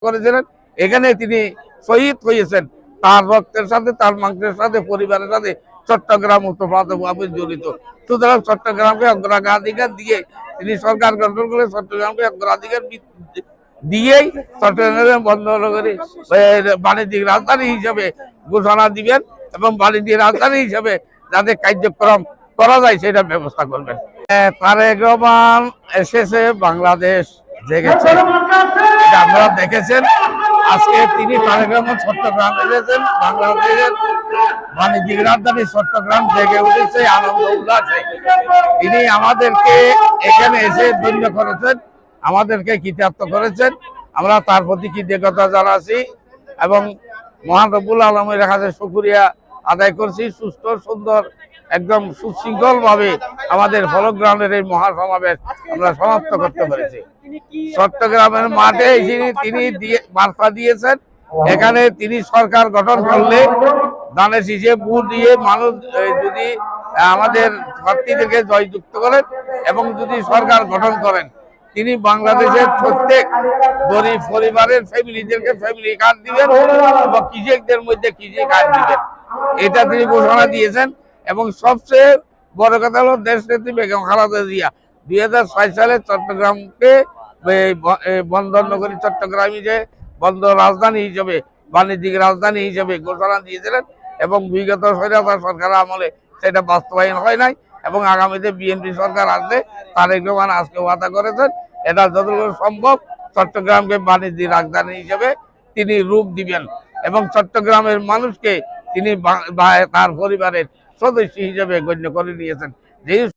করেছিলেন। এখানে তিনি শহীদ হয়েছেন, তার রক্তের সাথে, তার মাংসের সাথে, পরিবারের সাথে চট্টগ্রাম ওতপ্রোতভাবে জড়িত। সুতরাং চট্টগ্রামকে অগ্রাধিকার দিয়ে তিনি সরকার গঠন করে চট্টগ্রামকে অগ্রাধিকার দিয়েই চট্টগ্রামের বন্দরনগরী বাণিজ্যিক রাজধানী হিসেবে ঘোষণা দিবেন এবং বাণিজ্যিক রাজধানী হিসেবে যাতে কার্যক্রম করা যায় সেটা ব্যবস্থা করবেন। তারেক রহমান এসেছে, বাংলাদেশ জেগেছে, এটা আপনারা দেখেছেন। আজকে তিনি তারেক রহমান চট্টগ্রাম এসেছেন, বাংলাদেশের বাণিজ্যিক রাজধানী চট্টগ্রাম জেগে উঠেছে আনন্দ উল্লাসে। তিনি আমাদেরকে এখানে এসে ধন্য করেছেন, আমাদেরকে কৃতার্থ করেছেন। আমরা তার প্রতি কৃতজ্ঞতা জানাচ্ছি এবং মহান রব্বুল আলমের কাছে শুকরিয়া আদায় করছি। সুস্থ সুন্দর একদম সুশৃঙ্খল ভাবে আমাদের ফলগ্রামের এই মহাসমাবেশ আমরা সমাপ্ত করতে পেরেছি। চট্টগ্রামের মাঠে তিনি বার্তা দিয়েছেন, এখানে তিনি সরকার গঠন করলে দানের শীষে ভোট দিয়ে মানুষ যদি আমাদের প্রার্থীদেরকে জয়যুক্ত করেন এবং যদি সরকার গঠন করেন, তিনি বাংলাদেশের প্রত্যেক গরিব পরিবারের ফ্যামিলিদেরকে ফ্যামিলি কার্ড দিবেন এবং কৃষকদের মধ্যে কৃষি কার্ড দিবেন, এটা তিনি ঘোষণা দিয়েছেন। এবং সবচেয়ে বড় কথা হলো দেশনেত্রী বেগম খালেদা জিয়া 2006 সালে চট্টগ্রামকে বন্দর নগরী চট্টগ্রামী যে বন্দর রাজধানী হিসেবে, বাণিজ্যিক রাজধানী হিসেবে ঘোষণা দিয়েছিলেন এবং বিগত সরকার আমলে সেটা বাস্তবায়ন হয় নাই এবং আগামীতে বিএনপি সরকার আসলে তারেক রহমান আজকে ওয়াদা করেছেন এটা যতটুকু সম্ভব চট্টগ্রামকে বাণিজ্যিক রাজধানী হিসেবে তিনি রূপ দিবেন এবং চট্টগ্রামের মানুষকে তিনি তার পরিবারের সদস্য হিসেবে গণ্য করে নিয়েছেন। যেহেতু